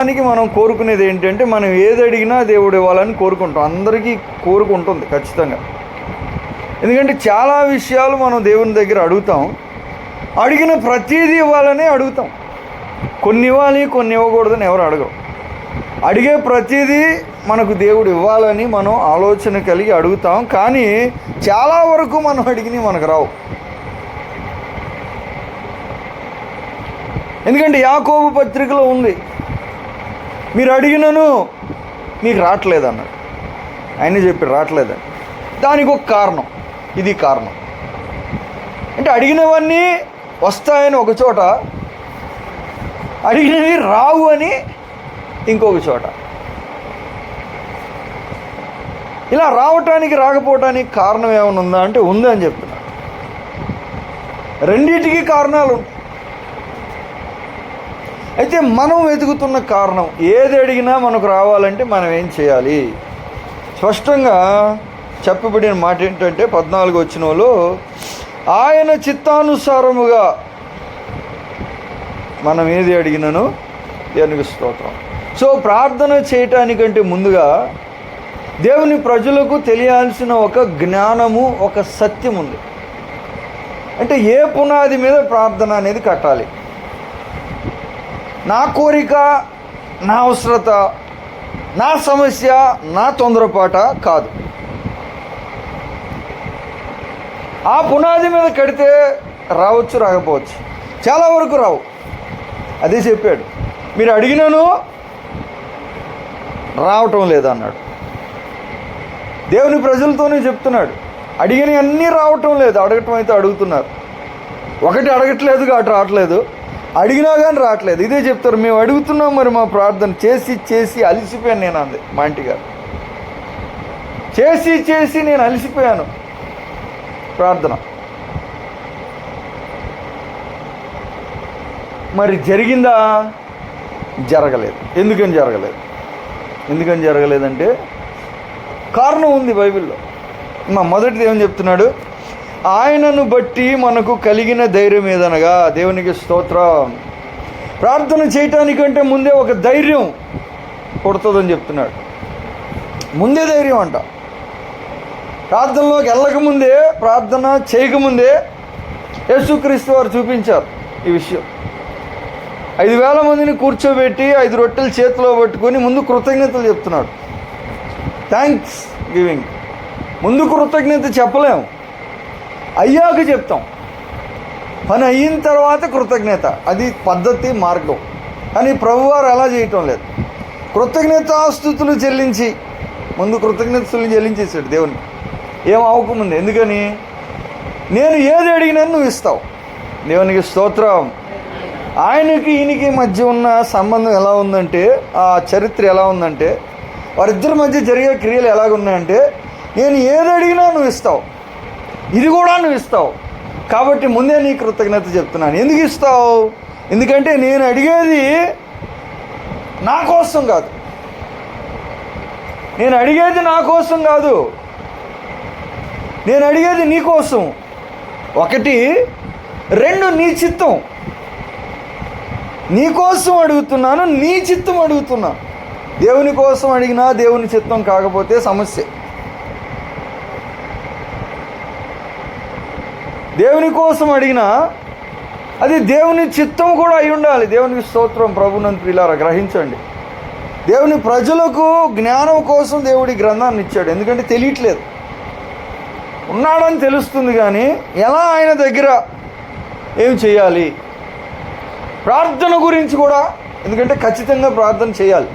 దానికి మనం కోరుకునేది ఏంటంటే, మనం ఏది అడిగినా దేవుడు ఇవ్వాలని కోరుకుంటాం. అందరికీ కోరుకుంటుంది ఖచ్చితంగా. ఎందుకంటే చాలా విషయాలు మనం దేవుని దగ్గర అడుగుతాం, అడిగిన ప్రతీదీ ఇవ్వాలని అడుగుతాం. కొన్ని ఇవ్వాలి, కొన్ని ఇవ్వకూడదని ఎవరు అడగరు. అడిగే ప్రతీదీ మనకు దేవుడు ఇవ్వాలని మనం ఆలోచన కలిగి అడుగుతాం. కానీ చాలా వరకు మనం అడిగినవి మనకు రావు. ఎందుకంటే యాకోబు పత్రికలో ఉంది, మీరు అడిగినను మీకు రావట్లేదన్నాడు. ఆయన చెప్పి రావట్లేదని. దానికి ఒక కారణం, ఇది కారణం. అంటే అడిగినవన్నీ వస్తాయని ఒక చోట, అడిగినవి రావు అని ఇంకొక చోట. ఇలా రావటానికి రాకపోవటానికి కారణం ఏమైనా ఉందా అంటే ఉందని చెప్తున్నా. రెండింటికి కారణాలు. అయితే మనం వెతుకుతున్న కారణం, ఏది అడిగినా మనకు రావాలంటే మనం ఏం చేయాలి? స్పష్టంగా చెప్పబడిన మాట ఏంటంటే 14 వచనంలో, ఆయన చిత్తానుసారముగా మనం ఏది అడిగినానో దేవునికి స్తోత్రం. సో ప్రార్థన చేయటానికంటే ముందుగా దేవుని ప్రజలకు తెలియాల్సిన ఒక జ్ఞానము, ఒక సత్యం ఉంది. అంటే ఏ పునాది మీద ప్రార్థన అనేది కట్టాలి? నా కోరిక, నా అవసరత, నా సమస్య, నా తొందరపాట కాదు. ఆ పునాది మీద కడితే రావచ్చు, రాకపోవచ్చు. చాలా వరకు రావు. అదే చెప్పాడు, మీరు అడిగినాను రావటం లేదన్నాడు. దేవుని ప్రజలతోనే చెప్తున్నాడు, అడిగిన అన్నీ రావటం లేదు. అడగటం అయితే అడుగుతున్నారు. ఒకటి అడగట్లేదు కాబట్టి రావట్లేదు, అడిగినా కానీ రావట్లేదు. ఇదే చెప్తారు, మేము అడుగుతున్నాం, మరి మా ప్రార్థన చేసి చేసి అలసిపోయాను నేను అంది మా ఇంటి గారు. చేసి చేసి నేను అలసిపోయాను ప్రార్థన. మరి జరిగిందా? జరగలేదు. ఎందుకని జరగలేదు? ఎందుకని జరగలేదంటే కారణం ఉంది బైబిల్లో. మా మొదటిది ఏమని చెప్తున్నాడు? ఆయనను బట్టి మనకు కలిగిన ధైర్యం ఏదనగా, దేవునికి స్తోత్రం. ప్రార్థన చేయటానికంటే ముందే ఒక ధైర్యం పుడుతుందని చెప్తున్నాడు. ముందే ధైర్యం అంట. ప్రార్థనలోకి వెళ్ళకముందే, ప్రార్థన చేయకముందే యేసుక్రీస్తు వారు చూపించారు ఈ విషయం. 5,000 మందిని కూర్చోబెట్టి 5 రొట్టెలు చేతిలో పట్టుకొని ముందు కృతజ్ఞతలు చెప్తున్నాడు. Thanks giving. ముందు కృతజ్ఞత చెప్పలేము, అయ్యాక చెప్తాం. పని అయిన తర్వాత కృతజ్ఞత, అది పద్ధతి, మార్గం. కానీ ప్రభువారు అలా చేయటం లేదు. కృతజ్ఞతాస్తుతులు చెల్లించి ముందు కృతజ్ఞతలు చెల్లించేసాడు దేవునికి, ఏం అవ్వకముందు. ఎందుకని? నేను ఏది అడిగినా నువ్వు ఇస్తావు. దేవునికి స్తోత్రం. ఆయనకి ఈయనకి మధ్య ఉన్న సంబంధం ఎలా ఉందంటే, ఆ చరిత్ర ఎలా ఉందంటే, వారిద్దరి మధ్య జరిగే క్రియలు ఎలాగున్నాయంటే, నేను ఏది అడిగినా నువ్వు ఇస్తావు, ఇది కూడా నువ్వు ఇస్తావు. కాబట్టి ముందే నీ కృతజ్ఞత చెప్తున్నాను. ఎందుకు ఇస్తావు? ఎందుకంటే నేను అడిగేది నా కోసం కాదు. నేను అడిగేది నా కోసం కాదు, నేను అడిగేది నీ కోసం. 1, 2 నీ చిత్తం. నీ కోసం అడుగుతున్నాను, నీ చిత్తం అడుగుతున్నా. దేవుని కోసం అడిగినా దేవుని చిత్తం కాకపోతే సమస్య. దేవుని కోసం అడిగినా అది దేవుని చిత్తం కూడా అయి ఉండాలి. దేవునికి స్తోత్రం. ప్రభునందు ప్రియులారా, గ్రహించండి. దేవుని ప్రజలకు జ్ఞానం కోసం దేవుడి గ్రంథాన్ని ఇచ్చాడు. ఎందుకంటే తెలియట్లేదు, ఉన్నాడని తెలుస్తుంది కానీ ఎలా ఆయన దగ్గర ఏం చేయాలి, ప్రార్థన గురించి కూడా. ఎందుకంటే ఖచ్చితంగా ప్రార్థన చేయాలి.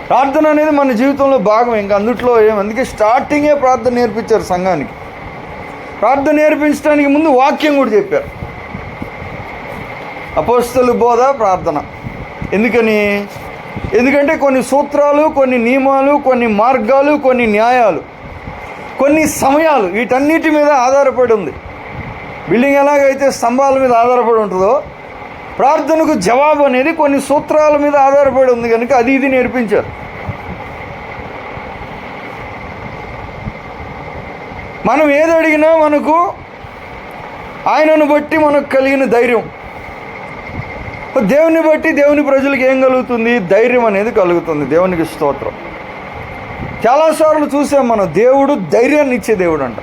ప్రార్థన అనేది మన జీవితంలో భాగం. ఇంకా అందుట్లో అందుకే స్టార్టింగే ప్రార్థన నేర్పించారు సంఘానికి. ప్రార్థన నేర్పించడానికి ముందు వాక్యం కూడా చెప్పారు. అపోస్తలు బోధ, ప్రార్థన. ఎందుకంటే కొన్ని సూత్రాలు, కొన్ని నియమాలు, కొన్ని మార్గాలు, కొన్ని న్యాయాలు, కొన్ని సమయాలు, వీటన్నిటి మీద ఆధారపడి ఉంది. బిల్డింగ్ ఎలాగైతే స్తంభాల మీద ఆధారపడి ఉంటుందో, ప్రార్థనకు జవాబు అనేది కొన్ని సూత్రాల మీద ఆధారపడి ఉంది. కనుక అది ఇది నేర్పించారు. మనం ఏది అడిగినా మనకు ఆయనను బట్టి మనకు కలిగిన ధైర్యం, దేవుని బట్టి దేవుని ప్రజలకు ఏం కలుగుతుంది? ధైర్యం అనేది కలుగుతుంది. దేవునికి స్తోత్రం. చాలాసార్లు చూసాం మనం, దేవుడు ధైర్యాన్ని ఇచ్చే దేవుడు అంట.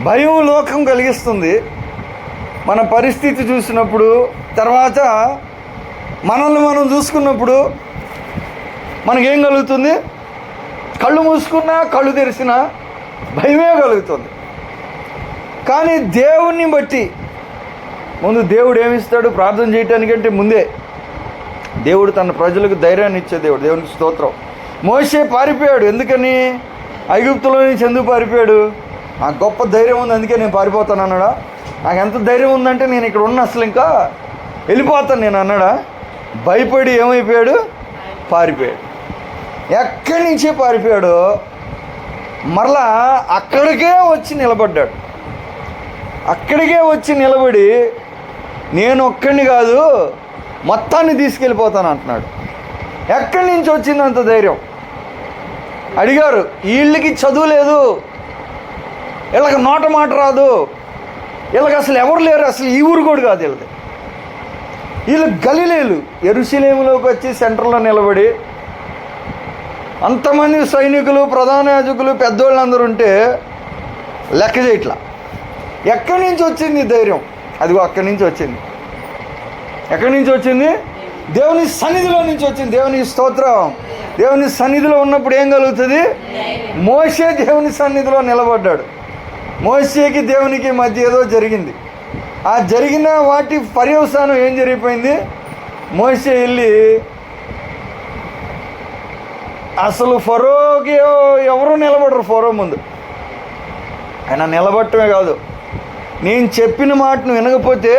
భయం లోకం కలిగిస్తుంది. మన పరిస్థితి చూసినప్పుడు, తర్వాత మనల్ని మనం చూసుకున్నప్పుడు మనకేం కలుగుతుంది? కళ్ళు మూసుకున్నా కళ్ళు తెరిచినా భయమే కలుగుతుంది. కానీ దేవుణ్ణి బట్టి ముందు దేవుడు ఏమిస్తాడు? ప్రార్థన చేయటానికంటే ముందే దేవుడు తన ప్రజలకు ధైర్యాన్ని ఇచ్చే దేవుడు. దేవునికి స్తోత్రం. మోషే పారిపోయాడు. ఎందుకని? ఐగుప్తులో నుంచి ఎందుకు పారిపోయాడు? నాకు గొప్ప ధైర్యం ఉంది, అందుకే నేను పారిపోతాను అన్నాడా? నాకు ఎంత ధైర్యం ఉందంటే నేను ఇక్కడ ఉన్న అసలు ఇంకా వెళ్ళిపోతాను నేను అన్నాడా? భయపడి ఏమైపోయాడు? పారిపోయాడు. ఎక్కడి నుంచే పారిపోయాడో మరలా అక్కడికే వచ్చి నిలబడ్డాడు. అక్కడికే వచ్చి నిలబడి నేను ఒక్కడిని కాదు మొత్తాన్ని తీసుకెళ్ళిపోతాను అంటున్నాడు. ఎక్కడి నుంచి వచ్చింది అంత ధైర్యం? అడిగారు, వీళ్ళకి చదువు లేదు, వీళ్ళకి నోట మాట రాదు, వీళ్ళకి అసలు ఎవరు లేరు, అసలు ఈ ఊరు కూడా కాదు వీళ్ళది. వీళ్ళు గలిలేలు. యెరూషలేములోకి వచ్చి సెంటర్లో నిలబడి అంతమంది సైనికులు, ప్రధాన యాజకులు, పెద్దోళ్ళందరూ ఉంటే లెక్క చేయట్లా. ఎక్కడి నుంచి వచ్చింది ధైర్యం? అదిగో అక్కడి నుంచి వచ్చింది. ఎక్కడి నుంచి వచ్చింది? దేవుని సన్నిధిలో నుంచి వచ్చింది. దేవునికి స్తోత్రం. దేవుని సన్నిధిలో ఉన్నప్పుడు ఏం కలుగుతుంది? మోషే దేవుని సన్నిధిలో నిలబడ్డాడు. మోషేకి దేవునికి మధ్య ఏదో జరిగింది. ఆ జరిగిన వాటి పర్యవసానం ఏం జరిగిపోయింది? మోషే వెళ్ళి అసలు ఫరోకి ఎవరు నిలబడరు ఫరో ముందు. ఆయన నిలబడటమే కాదు, నేను చెప్పిన మాట నువ్వు వినకపోతే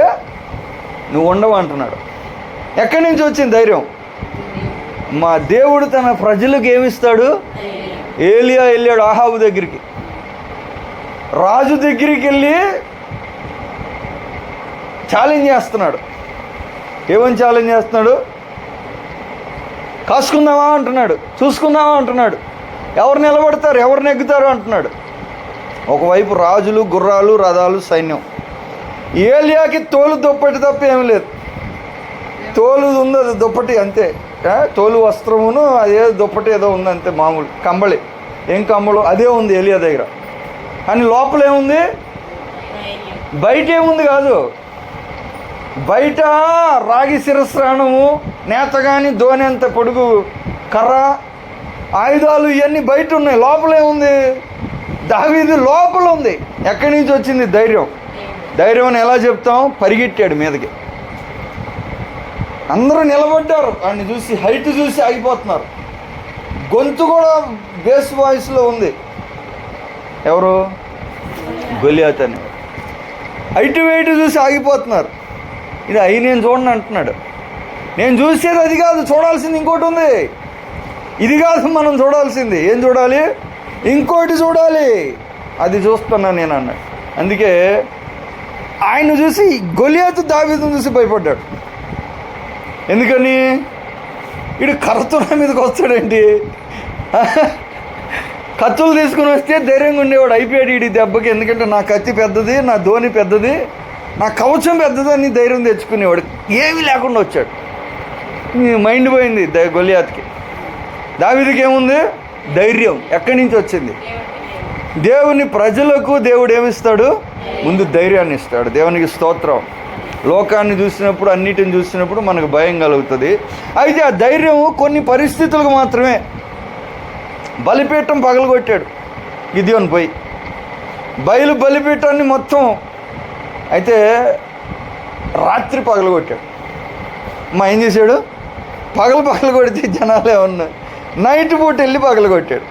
నువ్వు ఉండవు అంటున్నాడు. ఎక్కడి నుంచి వచ్చింది ధైర్యం? మా దేవుడు తన ప్రజలకు ఏమిస్తాడు? ఏలియా వెళ్ళాడు ఆహాబు దగ్గరికి. రాజు దగ్గరికి వెళ్ళి ఛాలెంజ్ చేస్తున్నాడు. ఏమని ఛాలెంజ్ చేస్తున్నాడు? కాసుకుందామా అంటున్నాడు, చూసుకుందామా అంటున్నాడు, ఎవరు నిలబడతారు, ఎవరు నెగ్గుతారు అంటున్నాడు. ఒకవైపు రాజులు, గుర్రాలు, రథాలు, సైన్యం. ఏలియాకి తోలు దుప్పటి తప్ప ఏమి లేదు. తోలు ఉంది, అది దుప్పటి అంతే. తోలు వస్త్రమును అదే దుప్పటి ఏదో ఉంది అంతే, మామూలు కంబళి. ఏం కంబళం అదే ఉంది ఏలియా దగ్గర. కానీ లోపల ఏముంది? బయట ఏముంది కాదు, బయట రాగి శిరస్రాణము, నేతగాని దోనెంత పొడుగు కర్ర, ఆయుధాలు ఇవన్నీ బయట ఉన్నాయి. లోపల ఏముంది? దావీదు లోపల ఉంది. ఎక్కడి నుంచి వచ్చింది ధైర్యం? ధైర్యం అని ఎలా చెప్తాం? పరిగెట్టాడు మీదకి. అందరూ నిలబడ్డారు. వాడిని చూసి, హైట్ చూసి ఆగిపోతున్నారు. గొంతు కూడా బేస్ వాయిస్లో ఉంది. ఎవరు? గొలియాత్ అని. హైట్ వెయిట్ చూసి ఆగిపోతున్నారు. ఇది అయి నేను చూడండి అంటున్నాడు. నేను చూసేది అది కాదు, చూడాల్సింది ఇంకోటి ఉంది. ఇది కాదు మనం చూడాల్సింది. ఏం చూడాలి? ఇంకోటి చూడాలి. అది చూస్తున్నాను నేను అన్నాడు. అందుకే ఆయన చూసి గొలియాతు దావీదును చూసి భయపడ్డాడు. ఎందుకని? వీడు కర్రతో మీదకి వస్తాడేంటి? కత్తులు తీసుకుని వస్తే ధైర్యంగా ఉండేవాడు. అయిపోయాడు వీడి దెబ్బకి. ఎందుకంటే నా కత్తి పెద్దది, నా ధోని పెద్దది, నా కవచం పెద్దది అని ధైర్యం తెచ్చుకునేవాడు. ఏమీ లేకుండా వచ్చాడు. మైండ్ పోయింది గొలియాత్కి. దావీదుకి ఏముంది? ధైర్యం. ఎక్కడి నుంచి వచ్చింది? దేవుని ప్రజలకు దేవుడు ఏమిస్తాడు? ముందు ధైర్యాన్ని ఇస్తాడు. దేవునికి స్తోత్రం. లోకాన్ని చూసినప్పుడు, అన్నిటిని చూసినప్పుడు మనకు భయం కలుగుతుంది. అయితే ఆ ధైర్యం కొన్ని పరిస్థితులకు మాత్రమే. బలిపీఠం పగలగొట్టాడు గిద్యోను పోయి. బలిపీఠాన్ని మొత్తం అయితే రాత్రి పగలగొట్టాడు. ఏం చేశాడు? పగలగొడితే జనాలు ఏమన్నా నైట్ పూట వెళ్ళి పగలగొట్టాడు.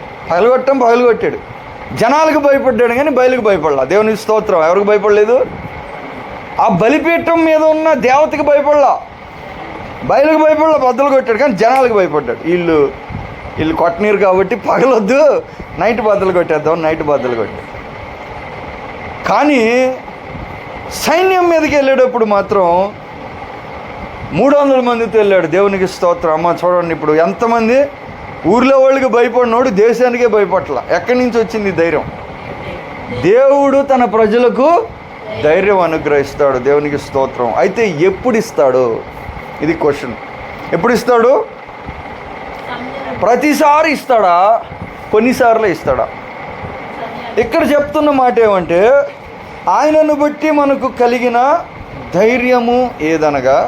పగలగొట్టాడు. జనాలకు భయపడ్డాడు కానీ బయలుకు భయపడలా. దేవునికి స్తోత్రం. ఎవరికి భయపడలేదు? ఆ బలిపీఠం మీద ఉన్న దేవతకి భయపడలా, బయలుకు భయపడలా, బద్దలు కొట్టాడు. కానీ జనాలకు భయపడ్డాడు. వీళ్ళు కొట్టనీరు కాబట్టి పగలొద్దు, నైట్ బద్దలు కొట్టేద్దాం, నైట్ బద్దలు కొట్టాడు. కానీ సైన్యం మీదకి వెళ్ళేటప్పుడు మాత్రం 300 మందితో వెళ్ళాడు. దేవునికి స్తోత్రం. అమ్మ చూడండి, ఇప్పుడు ఎంతమంది ఊర్లో వాళ్ళకి భయపడినోడు దేశానికే భయపడలా. ఎక్కడి నుంచి వచ్చింది ధైర్యం? దేవుడు తన ప్రజలకు ధైర్యం అనుగ్రహిస్తాడు. దేవునికి స్తోత్రం. అయితే ఎప్పుడు ఇస్తాడు? ఇది క్వశ్చన్. ఎప్పుడు ఇస్తాడు? ప్రతిసారి ఇస్తాడా? కొన్నిసార్లు ఇస్తాడా? ఇక్కడ చెప్తున్న మాట ఏమంటే, ఆయనను బట్టి మనకు కలిగిన ధైర్యము ఏదనగా,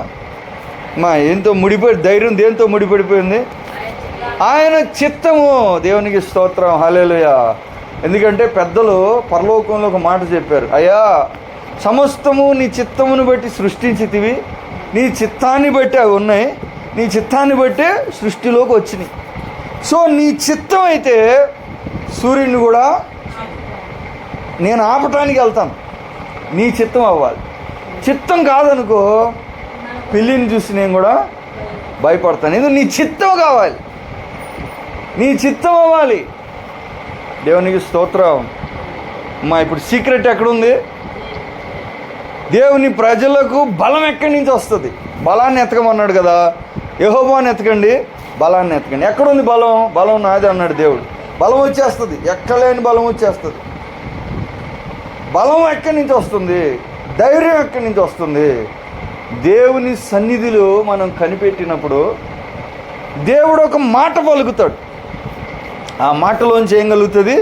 ఏంతో ముడిపడి, ధైర్యం దేంతో ముడిపడిపోయింది? ఆయన చిత్తము. దేవునికి స్తోత్రం. హల్లెలూయా. ఎందుకంటే పెద్దలు పరలోకంలో ఒక మాట చెప్పారు, అయ్యా సమస్తము నీ చిత్తమును బట్టి సృష్టించితివి, నీ చిత్తాన్ని బట్టి అవి ఉన్నాయి, నీ చిత్తాన్ని బట్టే సృష్టిలోకి వచ్చినాయి. సో నీ చిత్తం అయితే సూర్యుడిని కూడా నేను ఆపటానికి వెళ్తాను. నీ చిత్తం అవ్వాలి. చిత్తం కాదనుకో, పిల్లిని చూసి నేను కూడా భయపడతాను. ఎందుకు? నీ చిత్తం కావాలి, నీ చిత్తం అవ్వాలి. దేవునికి స్తోత్రం. ఇప్పుడు సీక్రెట్ ఎక్కడుంది? దేవుని ప్రజలకు బలం ఎక్కడి నుంచి వస్తుంది? బలాన్ని ఎతకమన్నాడు కదా, యెహోవాని ఎతకండి, బలాన్ని ఎతకండి. ఎక్కడుంది బలం? బలం నాది అన్నాడు దేవుడు. బలం వచ్చేస్తుంది, ఎక్కలేని బలం వచ్చేస్తుంది. బలం ఎక్కడి నుంచి వస్తుంది? ధైర్యం ఎక్కడి నుంచి వస్తుంది? దేవుని సన్నిధిలో మనం కనిపెట్టినప్పుడు దేవుడు ఒక మాట పలుకుతాడు. ఆ మాటలోంచి ఏం కలుగుతుంది?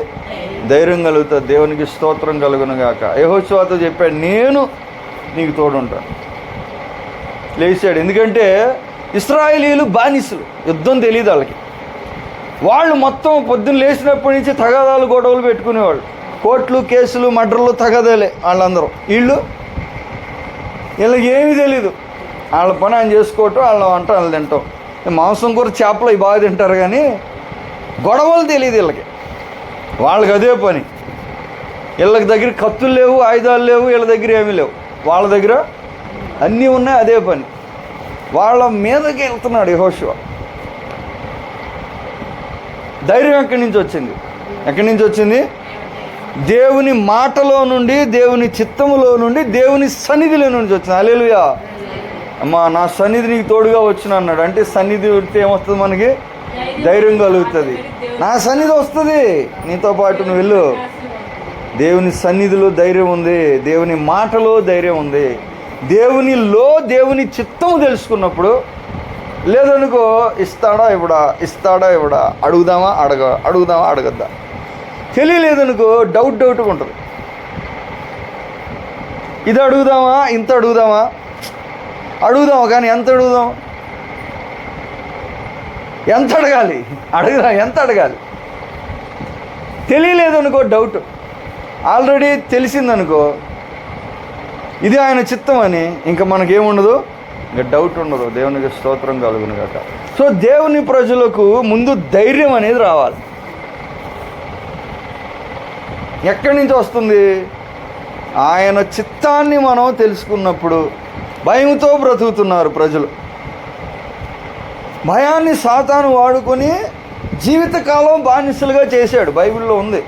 ధైర్యం కలుగుతుంది. దేవునికి స్తోత్రం కలుగును గాక. యెహోషువతో చెప్పాడు, నేను నీకు తోడుంటాను. లేచాడు. ఎందుకంటే ఇశ్రాయేలీయులు బానిసలు, యుద్ధం తెలియదు వాళ్ళకి. వాళ్ళు మొత్తం పొద్దున్న లేచినప్పటి నుంచి తగాదాలు గొడవలు పెట్టుకునేవాళ్ళు. కోర్టులు, కేసులు, మర్డర్లు, తగాదాలే వాళ్ళందరూ. వీళ్ళకి ఏమీ తెలీదు. వాళ్ళ పని ఆయన చేసుకోవటం, వాళ్ళ వంట వాళ్ళు తింటాం. మాంసం కూర, చేపలు ఇవి బాగా తింటారు, కానీ గొడవలు తెలియదు వీళ్ళకి. వాళ్ళకి అదే పని. వీళ్ళకి దగ్గర కత్తులు లేవు, ఆయుధాలు లేవు, వీళ్ళ దగ్గర ఏమీ లేవు. వాళ్ళ దగ్గర అన్నీ ఉన్నాయి, అదే పని. వాళ్ళ మీదకి వెళ్తున్నాడు యెహోషువ. ధైర్యం ఎక్కడి నుంచి వచ్చింది? ఎక్కడి నుంచి వచ్చింది? దేవుని మాటలో నుండి, దేవుని చిత్తములో నుండి, దేవుని సన్నిధిలో నుంచి వచ్చింది. హల్లెలూయా. అమ్మా, నా సన్నిధి నీకు తోడుగా వచ్చిన అన్నాడు. అంటే సన్నిధి పెడితే ఏమొస్తుంది? మనకి ధైర్యం కలుగుతుంది. నా సన్నిధి వస్తుంది, నీతో పాటు నువ్వు వెళ్ళు. దేవుని సన్నిధిలో ధైర్యం ఉంది, దేవుని మాటలో ధైర్యం ఉంది. దేవునిలో దేవుని చిత్తము తెలుసుకున్నప్పుడు, లేదనుకో ఇస్తాడా ఇవ్వడా, ఇస్తాడా ఇవ్వడా, అడుగుదామా అడగద్దా, తెలియలేదనుకో డౌట్గా ఉంటుంది. ఇది అడుగుదామా, ఇంత అడుగుదామా కానీ ఎంత అడుగుదాం? ఎంత అడగాలి? ఎంత అడగాలి? తెలియలేదనుకో డౌట్. ఆల్రెడీ తెలిసిందనుకో ఇది ఆయన చిత్తం అని, ఇంకా మనకేముండదు, ఇంకా డౌట్ ఉండదు. దేవునికి స్తోత్రం కలుగును గాక. సో దేవుని ప్రజలకు ముందు ధైర్యం అనేది రావాలి. ఎక్కడి నుంచి వస్తుంది? ఆయన చిత్తాన్ని మనం తెలుసుకున్నప్పుడు. భయంతో బ్రతుకుతున్నారు ప్రజలు. భయాన్ని సాతాను వాడుకొని జీవితకాలం బానిసలుగా చేశాడు. బైబిల్లో ఉంది,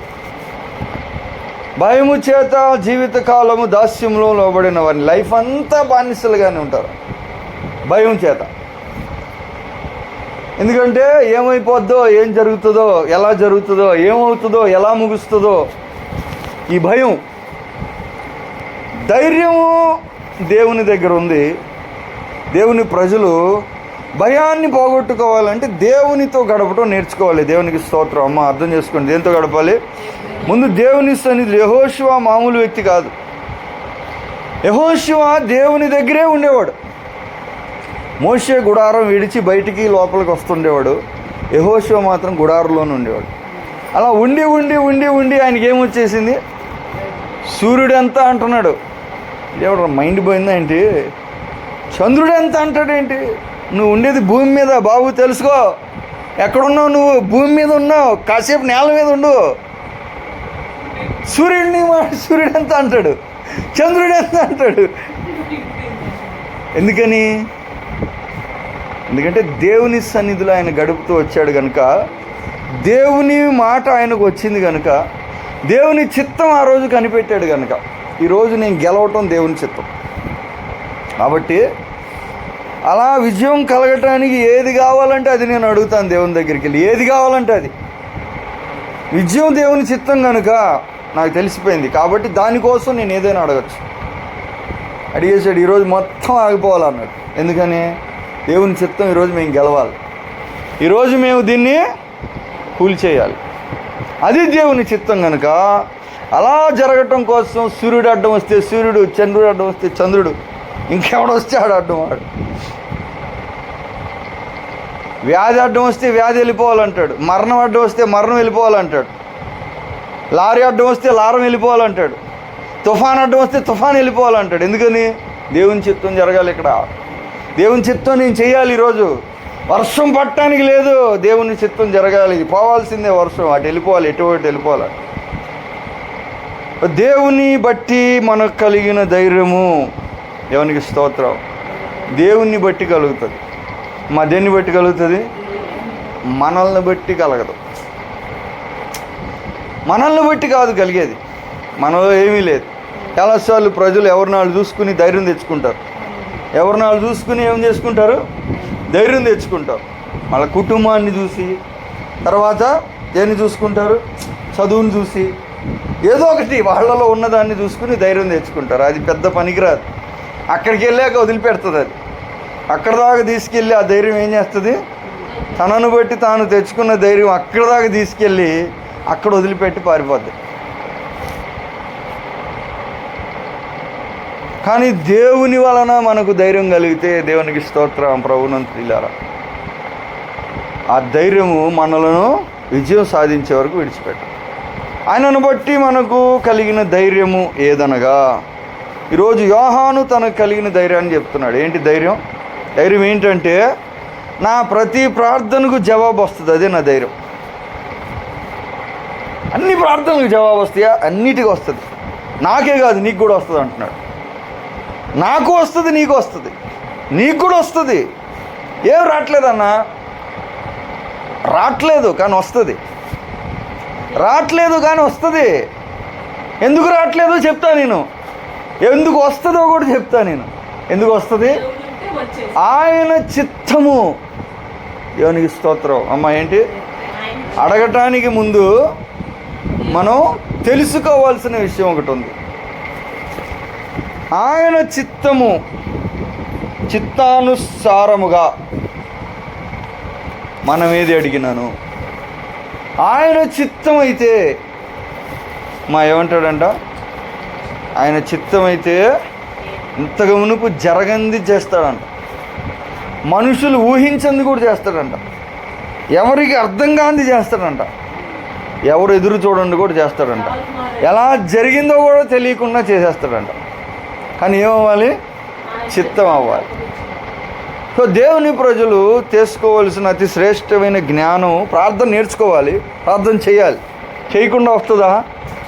భయము చేత జీవితకాలము దాస్యంలో లోబడిన వారిని. లైఫ్ అంతా బానిసలుగానే ఉంటారు భయం చేత. ఎందుకంటే ఏమైపోద్దో, ఏం జరుగుతుందో, ఎలా జరుగుతుందో, ఏమవుతుందో, ఎలా ముగుస్తుందో ఈ భయం. ధైర్యము దేవుని దగ్గర ఉంది. దేవుని ప్రజలు భయాన్ని పోగొట్టుకోవాలంటే దేవునితో గడపడం నేర్చుకోవాలి. దేవునికి స్తోత్రం. అమ్మ, అర్థం చేసుకోండి. దేంతో గడపాలి? ముందు దేవుని సన్నిధి. యెహోషువ మామూలు వ్యక్తి కాదు. యెహోషువ దేవుని దగ్గరే ఉండేవాడు. మోషే గుడారం విడిచి బయటికి లోపలికి వస్తుండేవాడు. యెహోషువ మాత్రం గుడారంలోనే ఉండేవాడు. అలా ఉండి ఉండి ఉండి ఉండి ఆయనకి ఏమొచ్చేసింది? సూర్యుడు ఎంత అంటున్నాడు. దేవుడు మైండ్ పోయిందా ఏంటి? చంద్రుడు ఎంత అంటాడేంటి? నువ్వు ఉండేది భూమి మీద బాబు, తెలుసుకో. ఎక్కడున్నావు నువ్వు? భూమి మీద ఉన్నావు, కాసేపు నేల మీద ఉండు. సూర్యుడు ఎంత అంటాడు, చంద్రుడు ఎంత అంటాడు. ఎందుకంటే దేవుని సన్నిధిలో ఆయన గడుపుతూ వచ్చాడు కనుక, దేవుని మాట ఆయనకు వచ్చింది కనుక, దేవుని చిత్తం ఆ రోజు కనిపెట్టాడు కనుక, ఈరోజు నేను గెలవటం దేవుని చిత్తం. కాబట్టి అలా విజయం కలగటానికి ఏది కావాలంటే అది నేను అడుగుతాను దేవుని దగ్గరికి వెళ్ళి. ఏది కావాలంటే అది. విజయం దేవుని చిత్తం కనుక నాకు తెలిసిపోయింది. కాబట్టి దానికోసం నేను ఏదైనా అడగచ్చు. అడిగేసాడు, ఈరోజు మొత్తం ఆగిపోవాలన్నాడు. ఎందుకని? దేవుని చిత్తం ఈరోజు మేము గెలవాలి, ఈరోజు మేము దీన్ని కూల్చేయాలి. అది దేవుని చిత్తం కనుక అలా జరగటం కోసం సూర్యుడు అడ్డం వస్తే సూర్యుడు, చంద్రుడు అడ్డం వస్తే చంద్రుడు, ఇంకెవడొస్తే ఆడు అడ్డం వాడు. వ్యాధి అడ్డం వస్తే వ్యాధి వెళ్ళిపోవాలంటాడు, మరణం అడ్డం వస్తే మరణం వెళ్ళిపోవాలంటాడు, లారీ అడ్డం వస్తే లారం వెళ్ళిపోవాలంటాడు, తుఫాన్ అడ్డం వస్తే తుఫాన్ వెళ్ళిపోవాలంటాడు. ఎందుకని? దేవుని చిత్తం జరగాలి. ఇక్కడ దేవుని చిత్తం నేను చేయాలి. ఈరోజు వర్షం పట్టడానికి లేదు, దేవుని చిత్తం జరగాలి. పోవాల్సిందే వర్షం, అటు వెళ్ళిపోవాలి, ఎటు వెళ్ళిపోవాలి. దేవుని బట్టి మనకు కలిగిన ధైర్యము, దేవునికి స్తోత్రం, దేవుణ్ణి బట్టి కలుగుతుంది. మా దేన్ని బట్టి కలుగుతుంది? మనల్ని బట్టి కలగదు. మనల్ని బట్టి కాదు కలిగేది, మనలో ఏమీ లేదు. చాలాసార్లు ప్రజలు ఎవరినాళ్ళు చూసుకుని ధైర్యం తెచ్చుకుంటారు, ఎవరినాళ్ళు చూసుకుని ఏం చేసుకుంటారు? ధైర్యం తెచ్చుకుంటారు. వాళ్ళ కుటుంబాన్ని చూసి, తర్వాత దేన్ని చూసుకుంటారు? చదువుని చూసి, ఏదో ఒకటి వాళ్ళలో ఉన్నదాన్ని చూసుకుని ధైర్యం తెచ్చుకుంటారు. అది పెద్ద పనికిరాదు. అక్కడికి వెళ్ళాక వదిలిపెడుతుంది. అది అక్కడ దాకా తీసుకెళ్ళి ఆ ధైర్యం ఏం చేస్తుంది? తనను బట్టి తాను తెచ్చుకున్న ధైర్యం అక్కడ దాకా తీసుకెళ్ళి అక్కడ వదిలిపెట్టి పారిపోద్ది. కానీ దేవుని వలన మనకు ధైర్యం కలిగితే, దేవునికి స్తోత్రం, ప్రభునంతులారా, ఆ ధైర్యము మనలను విజయం సాధించే వరకు విడిచిపెట్టాలి. ఆయనను బట్టి మనకు కలిగిన ధైర్యము ఏదనగా, ఈరోజు యోహాను తనకు కలిగిన ధైర్యాన్ని చెప్తున్నాడు. ఏంటి ధైర్యం? ధైర్యం ఏంటంటే, నా ప్రతి ప్రార్థనకు జవాబు వస్తుంది, అదే నా ధైర్యం. అన్ని ప్రార్థనలకు జవాబు వస్తాయా? అన్నిటికీ వస్తుంది. నాకే కాదు, నీకు కూడా వస్తుంది అంటున్నాడు. నాకు వస్తుంది, నీకు వస్తుంది, నీకు కూడా వస్తుంది. ఏం రావట్లేదన్నా? రావట్లేదు కానీ వస్తుంది, రావట్లేదు కానీ వస్తుంది. ఎందుకు రావట్లేదో చెప్తా నేను, ఎందుకు వస్తుందో కూడా చెప్తా నేను. ఎందుకు వస్తుంది? ఆయన చిత్తము. దేవునికి స్తోత్రం. అమ్మ, ఏంటి అడగటానికి ముందు మనం తెలుసుకోవాల్సిన విషయం ఒకటి ఉంది. ఆయన చిత్తము, చిత్తానుసారముగా మనం ఏది అడిగినాను, ఆయన చిత్తం అయితే ఏమంటాడంట? ఆయన చిత్తం అయితే ఇంతకు మునుపు జరగంది చేస్తాడంట, మనుషులు ఊహించింది కూడా చేస్తాడంట, ఎవరికి అర్థం కాంది చేస్తాడంట, ఎవరు ఎదురు చూడండి కూడా చేస్తాడంట, ఎలా జరిగిందో కూడా తెలియకుండా చేసేస్తాడంట. కానీ ఏమవ్వాలి? చిత్తం అవ్వాలి. సో దేవుని ప్రజలు తెలుసుకోవాల్సిన అతి శ్రేష్టమైన జ్ఞానం, ప్రార్థన నేర్చుకోవాలి, ప్రార్థన చేయాలి. చేయకుండా వస్తుందా?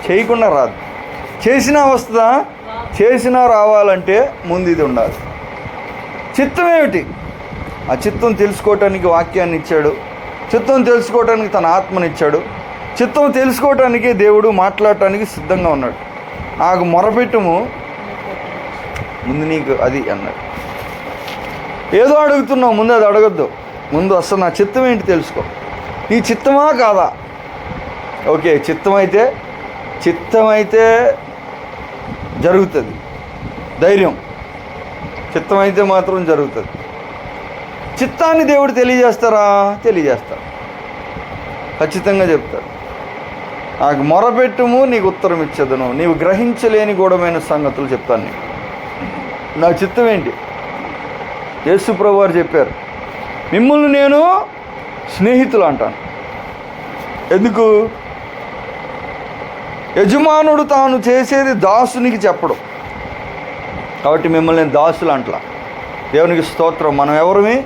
చేయకుండా రాదు. చేసినా వస్తుందా? చేసినా రావాలంటే ముందు ఇది ఉండాలి. చిత్తం ఏమిటి? ఆ చిత్తం తెలుసుకోవటానికి వాక్యాన్ని ఇచ్చాడు, చిత్తం తెలుసుకోవటానికి తన ఆత్మనిచ్చాడు, చిత్తం తెలుసుకోవటానికి దేవుడు మాట్లాడటానికి సిద్ధంగా ఉన్నాడు. నాకు మొరపెట్టుము, ముందు నీకు అది అన్నాడు. ఏదో అడుగుతున్నావు, ముందు అది అడగద్దు. ముందు అసలు నా చిత్తం ఏంటి తెలుసుకో. నీ చిత్తమా కాదా? ఓకే, చిత్తమైతే జరుగుతుంది. ధైర్యం చిత్తమైతే మాత్రం జరుగుతుంది. చిత్తాన్ని దేవుడు తెలియజేస్తారా? తెలియజేస్తాడు, ఖచ్చితంగా చెప్తాడు. నాకు మొరపెట్టుము, నీకు ఉత్తరం ఇచ్చేదను, నీవు గ్రహించలేని గూఢమైన సంగతులు చెప్తాను నీకు. నా చిత్తం ఏంటి? యేసు ప్రభువు వారు చెప్పారు, మిమ్మల్ని నేను స్నేహితులు అంటాను. ఎందుకు? యజమానుడు తాను చేసేది దాసునికి చెప్పడం, కాబట్టి మిమ్మల్ని నేను దాసులు అంటలా. దేవునికి స్తోత్రం. మనం ఎవరిమి?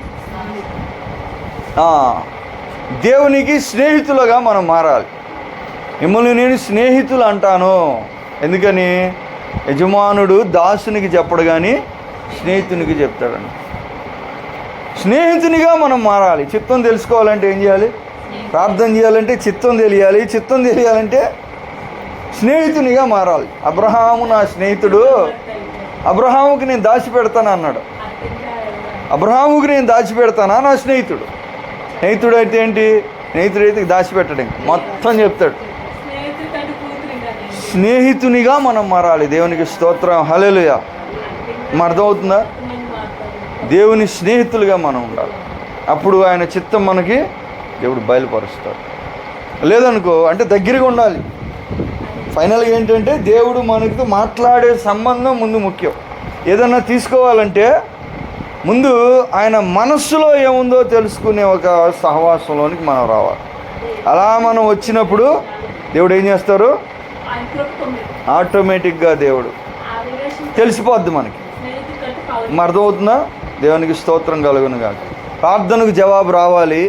దేవునికి స్నేహితులుగా మనం మారాలి. మిమ్మల్ని నేను స్నేహితులు అంటాను. ఎందుకని? యజమానుడు దాసునికి చెప్పడు కానీ స్నేహితునికి చెప్తాడండి. స్నేహితునిగా మనం మారాలి. చిత్తం తెలుసుకోవాలంటే ఏం చేయాలి? ప్రార్థన చేయాలంటే చిత్తం తెలియాలి. చిత్తం తెలియాలంటే స్నేహితునిగా మారాలి. అబ్రహాము నా స్నేహితుడు, అబ్రహాముకి నేను దాచిపెడతాను అన్నాడు. అబ్రహాముకి నేను దాచిపెడతానా? నా స్నేహితుడు. స్నేహితుడు అయితే ఏంటి? స్నేహితుడైతే దాచిపెట్టడం మొత్తం చెప్తాడు. స్నేహితునిగా మనం మారాలి. దేవునికి స్తోత్రం. హల్లెలూయా. మా అర్థమవుతుందా? దేవుని స్నేహితులుగా మనం ఉండాలి. అప్పుడు ఆయన చిత్తం మనకి దేవుడు బయలుపరుస్తాడు. లేదనుకో అంటే దగ్గరగా ఉండాలి. ఫైనల్గా ఏంటంటే దేవుడు మనతో మాట్లాడే సంబంధం ముందు ముఖ్యం. ఏదన్నా తీసుకోవాలంటే ముందు ఆయన మనస్సులో ఏముందో తెలుసుకునే ఒక సహవాసంలోనికి మనం రావాలి. అలా మనం వచ్చినప్పుడు దేవుడు ఏం చేస్తారు? ఆటోమేటిక్గా దేవుడు తెలిసిపోద్ది మనకి. అర్థమవుతుందా? దేవునికి స్తోత్రం కలుగును కాక. ప్రార్థనకు జవాబు రావాలి.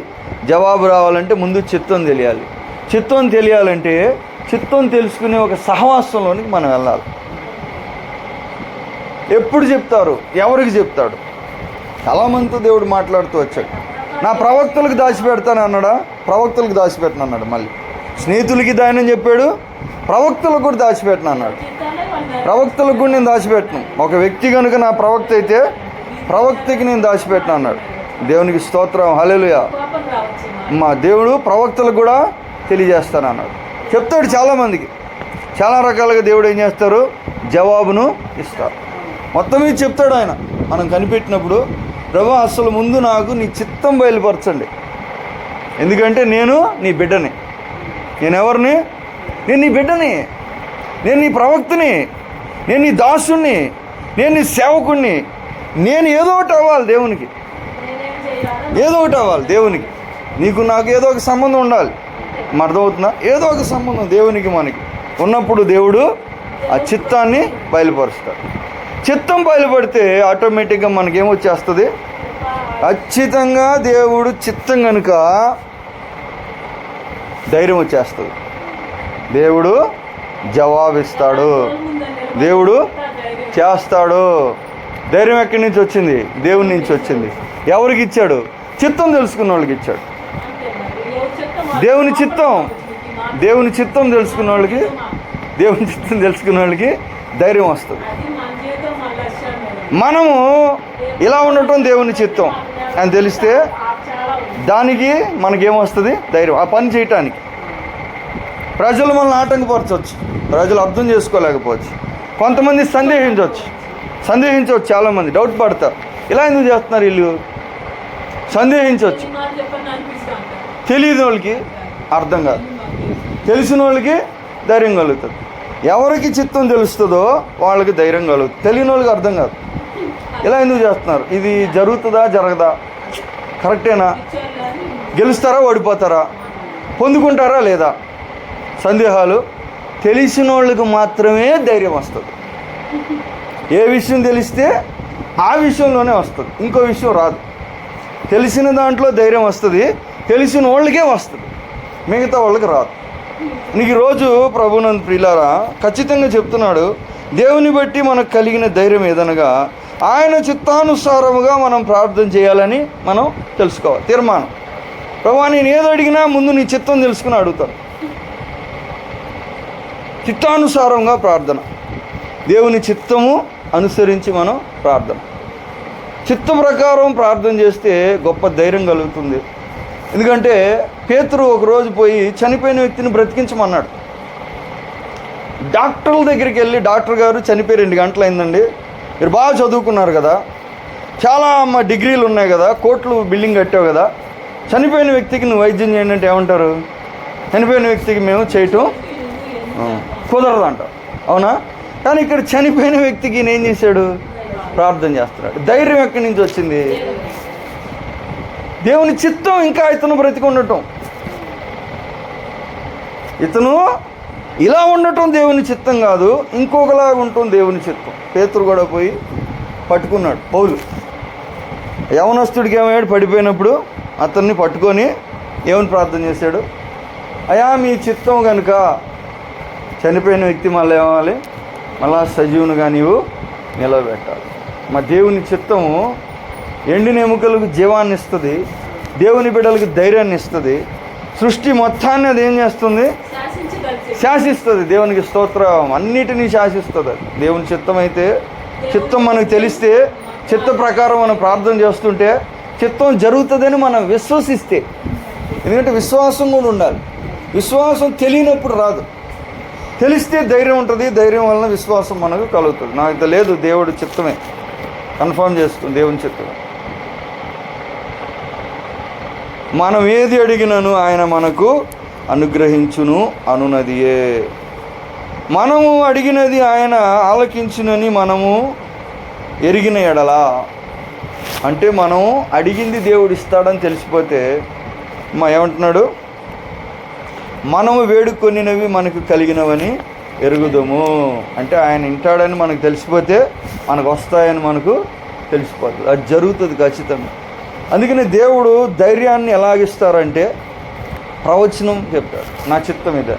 జవాబు రావాలంటే ముందు చిత్తం తెలియాలి. చిత్తం తెలియాలంటే చిత్తం తెలుసుకునే ఒక సహవాసంలోనికి మనం వెళ్ళాలి. ఎప్పుడు చెప్తారు? ఎవరికి చెప్తాడు? చాలామందితో దేవుడు మాట్లాడుతూ వచ్చాడు. నా ప్రవక్తలకు దాచిపెడతాను అన్నాడా? ప్రవక్తలకు దాచిపెట్టను అన్నాడు. మళ్ళీ స్నేహితులకి దాయనని చెప్పాడు, ప్రవక్తలకు కూడా దాచిపెట్టను అన్నాడు. ప్రవక్తలకు కూడా నేను దాచిపెట్టను. ఒక వ్యక్తి కనుక నా ప్రవక్త అయితే ప్రవక్తకి నేను దాచిపెట్టను అన్నాడు. దేవునికి స్తోత్రం, హల్లెలూయా. మా దేవుడు ప్రవక్తలకు కూడా తెలియజేస్తాను అన్నాడు. చెప్తాడు చాలామందికి. చాలా రకాలుగా దేవుడు ఏం చేస్తారు? జవాబును ఇస్తారు. మొత్తం మీద చెప్తాడు ఆయన. మనం కనిపెట్టినప్పుడు, ప్రభువా అసలు ముందు నాకు నీ చిత్తం బయలుపరచండి, ఎందుకంటే నేను నీ బిడ్డని. నేను ఎవరిని? నేను నీ బిడ్డని, నేను నీ ప్రవక్తని, నేను నీ దాసుని, నేను నీ సేవకుణ్ణి. నేను ఏదో ఒకటి అవ్వాలి దేవునికి, ఏదో ఒకటి అవ్వాలి దేవునికి. నీకు నాకు ఏదో ఒక సంబంధం ఉండాలి. అర్థమవుతుందా? ఏదో ఒక సంబంధం దేవునికి మనకి ఉన్నప్పుడు దేవుడు ఆ చిత్తాన్ని బయలుపరుస్తాడు. చిత్తం బయలుపడితే ఆటోమేటిక్గా మనకేమొచ్చేస్తుంది? ఖచ్చితంగా దేవుడు చిత్తం కనుక ధైర్యం వచ్చేస్తుంది. దేవుడు జవాబిస్తాడు, దేవుడు చేస్తాడు. ధైర్యం ఎక్కడి నుంచి వచ్చింది? దేవుని నుంచి వచ్చింది. ఎవరికి ఇచ్చాడు? చిత్తం తెలుసుకున్న వాళ్ళకి ఇచ్చాడు. దేవుని చిత్తం తెలుసుకున్న వాళ్ళకి, దేవుని చిత్తం తెలుసుకున్న వాళ్ళకి ధైర్యం వస్తుంది. మనము ఇలా ఉండటం దేవుని చిత్తం అని తెలిస్తే దానికి మనకేమొస్తుంది? ధైర్యం. ఆ పని చేయటానికి ప్రజలు మనల్ని ఆటంకపరచవచ్చు, ప్రజలు అర్థం చేసుకోలేకపోవచ్చు, కొంతమంది సందేహించవచ్చు. చాలామంది డౌట్ పడతారు, ఇలా ఎందుకు చేస్తున్నారు వీళ్ళు, సందేహించవచ్చు. తెలియని వాళ్ళకి అర్థం కాదు, తెలిసిన వాళ్ళకి ధైర్యం కలుగుతుంది. ఎవరికి చిత్తం తెలుస్తుందో వాళ్ళకి ధైర్యం కలుగుతుంది, తెలియని వాళ్ళకి అర్థం కాదు. ఇలా ఎందుకు చేస్తున్నారు, ఇది జరుగుతుందా జరగదా, కరెక్టేనా, గెలుస్తారా ఓడిపోతారా, పొందుకుంటారా లేదా, సందేహాలు. తెలిసిన వాళ్ళకి మాత్రమే ధైర్యం వస్తుంది. ఏ విషయం తెలిస్తే ఆ విషయంలోనే వస్తుంది, ఇంకో విషయం రాదు. తెలిసిన దాంట్లో ధైర్యం వస్తుంది, తెలిసిన వాళ్ళకే వస్తుంది, మిగతా వాళ్ళకి రాదు. నీకు ఈరోజు ప్రభునందు ప్రియులారా ఖచ్చితంగా చెప్తున్నాడు, దేవుని బట్టి మనకు కలిగిన ధైర్యం ఏదనగా ఆయన చిత్తానుసారముగా మనం ప్రార్థన చేయాలని మనం తెలుసుకోవాలి. తీర్మానం, ప్రభువా నేను ఏది అడిగినా ముందు నీ చిత్తం తెలుసుకుని అడుగుతాను. చిత్తానుసారంగా ప్రార్థన, దేవుని చిత్తము అనుసరించి మనం ప్రార్థన, చిత్త ప్రకారం ప్రార్థన చేస్తే గొప్ప ధైర్యం కలుగుతుంది. ఎందుకంటే పేతురు ఒకరోజు పోయి చనిపోయిన వ్యక్తిని బ్రతికించమన్నాడు. డాక్టర్ల దగ్గరికి వెళ్ళి, డాక్టర్ గారు చనిపోయి 2 గంటలు అయిందండి, మీరు బాగా చదువుకున్నారు కదా, చాలా డిగ్రీలు ఉన్నాయి కదా, కోట్లు బిల్డింగ్ కట్టావు కదా, చనిపోయిన వ్యక్తికి నువ్వు వైద్యం చేయండి అంటే ఏమంటారు? చనిపోయిన వ్యక్తికి మేము చేయటం కుదరదు అంటారు, అవునా? కానీ ఇక్కడ చనిపోయిన వ్యక్తికి ఏం చేశాడు? ప్రార్థన చేస్తున్నాడు. ధైర్యం ఎక్కడి నుంచి వచ్చింది? దేవుని చిత్తం. ఇంకా ఇతను బ్రతికి ఉండటం, ఇతను ఇలా ఉండటం దేవుని చిత్తం కాదు, ఇంకొకలాగా ఉండటం దేవుని చిత్తం. పేతురు కూడా పోయి పట్టుకున్నాడు. పౌలు యవనస్తుడికి ఏమయ్యాడు? పడిపోయినప్పుడు అతన్ని పట్టుకొని ఏమని ప్రార్థన చేశాడు? అయా మీ చిత్తం కనుక చనిపోయిన వ్యక్తి మళ్ళీ ఏమవ్వాలి? మళ్ళా సజీవునిగా నీవు నిలబెట్టాలి. మా దేవుని చిత్తము ఎండిన ఎముకలకు జీవాన్ని ఇస్తుంది, దేవుని బిడ్డలకు ధైర్యాన్ని ఇస్తుంది, సృష్టి మొత్తాన్ని అది ఏం చేస్తుంది? శాసిస్తుంది. దేవునికి స్తోత్రం. అన్నిటినీ శాసిస్తుంది అది దేవుని చిత్తం. అయితే చిత్తం మనకు తెలిస్తే, చిత్త ప్రకారం మనం ప్రార్థన చేస్తుంటే చిత్తం జరుగుతుందని మనం విశ్వసిస్తే, ఎందుకంటే విశ్వాసం కూడా ఉండాలి. విశ్వాసం తెలియనప్పుడు రాదు, తెలిస్తే ధైర్యం ఉంటుంది, ధైర్యం వలన విశ్వాసం మనకు కలుగుతుంది. నాకు లేదు దేవుడు చిత్తమే, కన్ఫర్మ్ చేసుకుని దేవుని చిత్తం. మనం ఏది అడిగినను ఆయన మనకు అనుగ్రహించును అనునదియే. మనము అడిగినది ఆయన ఆలకించునని మనము ఎరిగిన ఎడలా, అంటే మనం అడిగింది దేవుడు ఇస్తాడని తెలిసిపోతే ఏమంటున్నాడు, మనము వేడుకొనినవి మనకు కలిగినవని ఎరుగుదము. అంటే ఆయన వింటాడని మనకు తెలిసిపోతే మనకు వస్తాయని మనకు తెలిసిపోతుంది. అది జరుగుతుంది ఖచ్చితంగా. అందుకని దేవుడు ధైర్యాన్ని ఎలాగిస్తారంటే ప్రవచనం చెప్తాడు, నా చిత్తం ఇదే,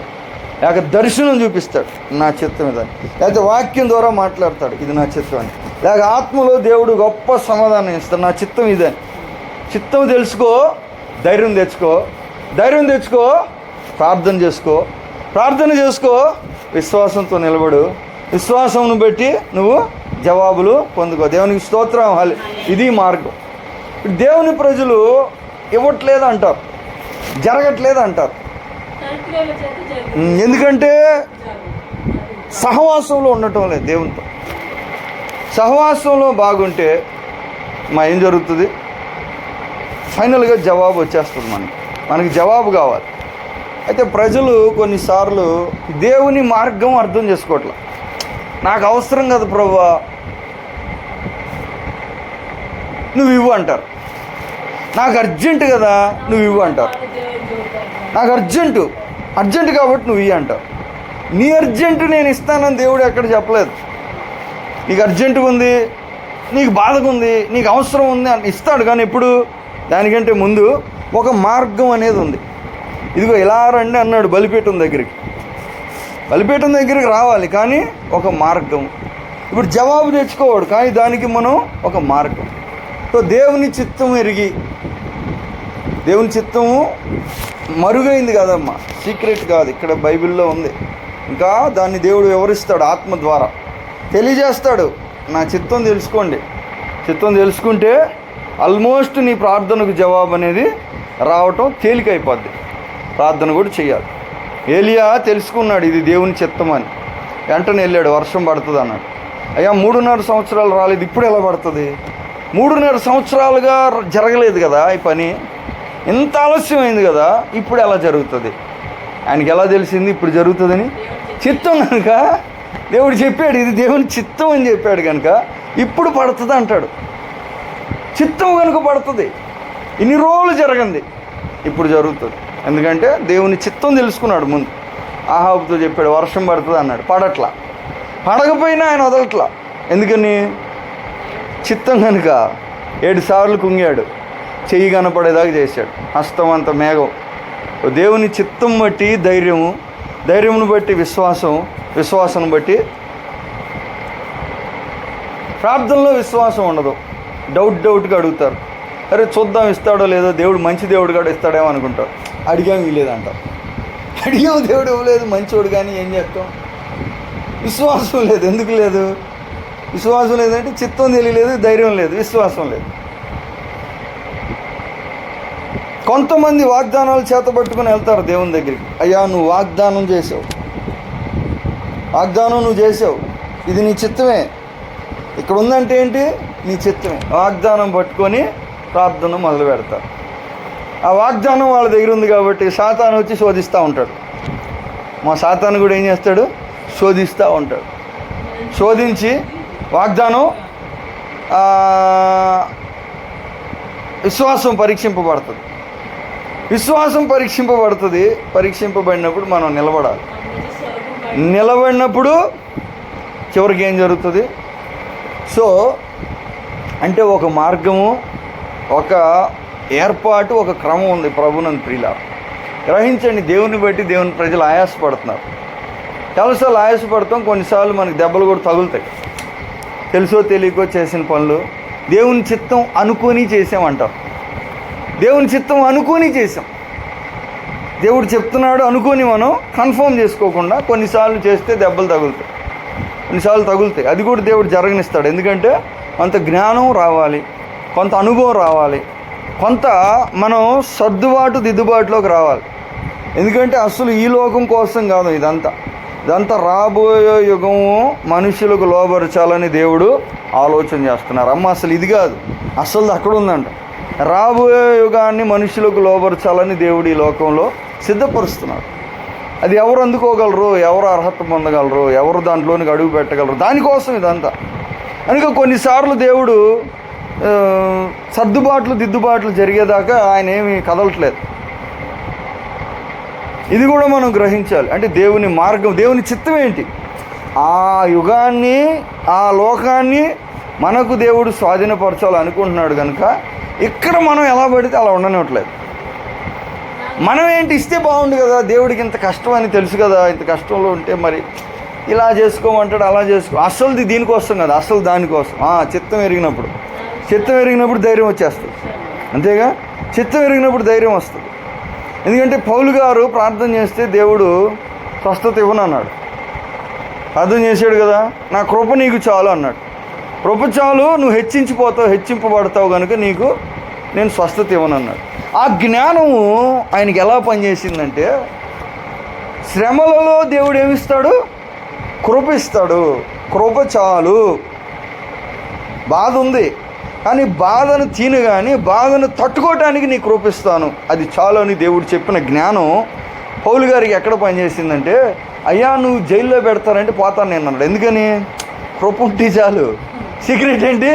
లేక దర్శనం చూపిస్తాడు, నా చిత్తం ఇదని, లేకపోతే వాక్యం ద్వారా మాట్లాడతాడు, ఇది నా చిత్తం అని, లేక ఆత్మలో దేవుడు గొప్ప సమాధానం ఇస్తాడు, నా చిత్తం ఇదని. చిత్తం తెలుసుకో, ధైర్యం తెచ్చుకో, ధైర్యం తెచ్చుకో, ప్రార్థన చేసుకో, ప్రార్థన చేసుకో, విశ్వాసంతో నిలబడు, విశ్వాసంను బట్టి నువ్వు జవాబులు పొందుకో. దేవునికి స్తోత్రం. ఇది మార్గం. దేవుని ప్రజలు ఇవ్వట్లేదు అంటారు, జరగట్లేదు అంటారు. ఎందుకంటే సహవాసంలో ఉండటం లేదు. దేవునితో సహవాసంలో బాగుంటే ఏం జరుగుతుంది, ఫైనల్గా జవాబు వచ్చేస్తుంది. మనకి జవాబు కావాలి. అయితే ప్రజలు కొన్నిసార్లు దేవుని మార్గం అర్థం చేసుకోవట్లే. నాకు అవసరం కదా ప్రభువా, నువ్వు ఇవ్వు అంటారు. నాకు అర్జెంటు కదా, నువ్వు ఇవ్వు అంటారు. నాకు అర్జెంటు కాబట్టి నువ్వు ఇవ్వు అంటావు. నీ అర్జెంటు నేను ఇస్తానని దేవుడు ఎక్కడ చెప్పలేదు. నీకు అర్జెంటుగా ఉంది, నీకు బాధగా ఉంది, నీకు అవసరం ఉంది అని ఇస్తాడు. కానీ ఇప్పుడు దానికంటే ముందు ఒక మార్గం అనేది ఉంది. ఇదిగో ఇలా రండి అన్నాడు బలిపీఠం దగ్గరికి. బలిపీఠం దగ్గరికి రావాలి, కానీ ఒక మార్గం. ఇప్పుడు జవాబు తెచ్చుకోవాడు, కానీ దానికి మనం ఒక మార్గం. సో దేవుని చిత్తం ఎరిగి, దేవుని చిత్తము మరుగైంది కాదమ్మా, సీక్రెట్ కాదు, ఇక్కడ బైబిల్లో ఉంది. ఇంకా దాన్ని దేవుడు వివరిస్తాడు, ఆత్మ ద్వారా తెలియజేస్తాడు. నా చిత్తం తెలుసుకోండి. చిత్తం తెలుసుకుంటే ఆల్మోస్ట్ నీ ప్రార్థనకు జవాబు అనేది రావటం తేలికైపోద్ది. ప్రార్థన కూడా చేయాలి. ఏలియా తెలుసుకున్నాడు ఇది దేవుని చిత్తం అని. వెంటనే వెళ్ళాడు, వర్షం పడుతుంది అన్నాడు. అయ్యా 3.5 సంవత్సరాలు రాలేదు, ఇప్పుడు ఎలా పడుతుంది? 3.5 సంవత్సరాలుగా జరగలేదు కదా ఈ పని, ఇంత ఆలస్యమైంది కదా, ఇప్పుడు ఎలా జరుగుతుంది? ఆయనకి ఎలా తెలిసింది ఇప్పుడు జరుగుతుందని? చిత్తం కనుక దేవుడు చెప్పాడు, ఇది దేవుని చిత్తం అని చెప్పాడు కనుక ఇప్పుడు పడుతుంది అంటాడు. చిత్తం కనుక పడుతుంది. ఇన్ని రోజులు జరగంది, ఇప్పుడు జరుగుతుంది. ఎందుకంటే దేవుని చిత్తం తెలుసుకున్నాడు ముందు. ఆహాబుతో చెప్పాడు వర్షం పడుతుంది అన్నాడు, పడట్లా. పడకపోయినా ఆయన వదలట్లా. ఎందుకని? చిత్తం కనుక 7 సార్లు కుంగాడు, చెయ్యి కనపడేదాకా చేశాడు, హస్తం అంత మేఘం. దేవుని చిత్తం బట్టి ధైర్యము, ధైర్యమును బట్టి విశ్వాసం, విశ్వాసం బట్టి ప్రార్థనలో విశ్వాసం ఉండదు. డౌట్గా అడుగుతారు. అరే చూద్దాం ఇస్తాడో లేదో, దేవుడు మంచి దేవుడు కూడా ఇస్తాడేమో అనుకుంటారు. అడిగాము ఇవ్వలేదంటారు. అడిగాము దేవుడు ఇవ్వలేదు, మంచివాడు, కానీ ఏం చేస్తాం? విశ్వాసం లేదు. ఎందుకు లేదు? విశ్వాసం లేదంటే చిత్తం తెలియలేదు, ధైర్యం లేదు, విశ్వాసం లేదు. కొంతమంది వాగ్దానాలు చేతబట్టుకుని వెళ్తారు దేవుని దగ్గరికి. అయ్యా నువ్వు వాగ్దానం చేసావు, వాగ్దానం నువ్వు చేసావు, ఇది నీ చిత్తమే, ఇక్కడ ఉందంటే ఏంటి? నీ చిత్తమే. వాగ్దానం పట్టుకొని ప్రార్థన మొదలు పెడతారు. ఆ వాగ్దానం వాళ్ళ దగ్గర ఉంది కాబట్టి సాతాను వచ్చి శోధిస్తూ ఉంటాడు. మా సాతాను కూడా ఏం చేస్తాడు? శోధిస్తూ ఉంటాడు. శోధించి వాగ్దానం విశ్వాసం పరీక్షింపబడుతుంది. విశ్వాసం పరీక్షింపబడినప్పుడు మనం నిలబడాలి. నిలబడినప్పుడు చివరికి ఏం జరుగుతుంది? సో అంటే ఒక మార్గము, ఒక ఏర్పాటు, ఒక క్రమం ఉంది. ప్రభునందు ప్రియులారా గ్రహించండి. దేవుని బట్టి దేవుని ప్రజలు ఆయాసపడుతున్నారు. చాలాసార్లు ఆయాసపడతాం, కొన్నిసార్లు మనకి దెబ్బలు కూడా తగులుతాయి. తెలుసో తెలియకో చేసిన పనులు దేవుని చిత్తం అనుకొని చేసామంటారు. దేవుని చిత్తం అనుకొని చేసాం. దేవుడు చెప్తున్నాడు అనుకొని మనం కన్ఫర్మ్ చేసుకోకుండా కొన్నిసార్లు చేస్తే దెబ్బలు తగులుతాయి, కొన్నిసార్లు తగులుతాయి. అది కూడా దేవుడు జరగనిస్తాడు. ఎందుకంటే కొంత జ్ఞానం రావాలి, కొంత అనుభవం రావాలి, కొంత మనం దిద్దుబాటులోకి రావాలి. ఎందుకంటే అసలు ఈ లోకం కోసం కాదు ఇదంతా. ఇదంతా రాబోయే యుగము మనుషులకు లోబరచాలని దేవుడు ఆలోచన చేస్తున్నారు. అమ్మ అసలు ఇది కాదు, అసలు అక్కడ ఉందంట. రాబోయే యుగాన్ని మనుషులకు లోబరచాలని దేవుడు ఈ లోకంలో సిద్ధపరుస్తున్నాడు. అది ఎవరు అందుకోగలరు, ఎవరు అర్హత పొందగలరు, ఎవరు దాంట్లోనికి అడుగు పెట్టగలరు, దానికోసం ఇదంతా. కనుక కొన్నిసార్లు దేవుడు దిద్దుబాట్లు జరిగేదాకా ఆయన ఏమీ కదలట్లేదు. ఇది కూడా మనం గ్రహించాలి. అంటే దేవుని మార్గం, దేవుని చిత్తం ఏంటి, ఆ యుగాన్ని ఆ లోకాన్ని మనకు దేవుడు స్వాధీనపరచాలనుకుంటున్నాడు. కనుక ఇక్కడ మనం ఎలా పడితే అలా ఉండనివ్వట్లేదు. మనం ఏంటి ఇస్తే బాగుండు కదా, దేవుడికి ఇంత కష్టం అని తెలుసు కదా, ఇంత కష్టంలో ఉంటే మరి ఇలా చేసుకోమంటాడు, అలా చేసుకో. అసలుది దీనికోసం కదా, అసలు దానికోసం. చిత్తం ఎరిగినప్పుడు ధైర్యం వచ్చేస్తుంది. అంతేగా, చిత్తం ఎరిగినప్పుడు ధైర్యం వస్తుంది. ఎందుకంటే పౌలు గారు ప్రార్థన చేస్తే దేవుడు స్వస్థత ఇవ్వనన్నాడు. ప్రార్థన చేశాడు కదా, నా కృప నీకు చాలు అన్నాడు. కృప చాలు, నువ్వు హెచ్చింపబడతావు కనుక నీకు నేను స్వస్థత ఇవ్వనన్నాడు. ఆ జ్ఞానము ఆయనకి ఎలా పనిచేసిందంటే, శ్రమలలో దేవుడు ఏమిస్తాడు, కృప ఇస్తాడు. కృప చాలు. బాధ ఉంది కానీ బాధను కానీ బాధను తట్టుకోవటానికి నీ కృప ఇస్తాను, అది చాలు అని దేవుడు చెప్పిన జ్ఞానం పౌలు గారికి ఎక్కడ పనిచేసిందంటే, అయ్యా నువ్వు జైల్లో పెడతారంటే పోతాను నేను అన్నాడు. ఎందుకని? కృప ఉంటే చాలు. సీక్రెట్ ఏంటి?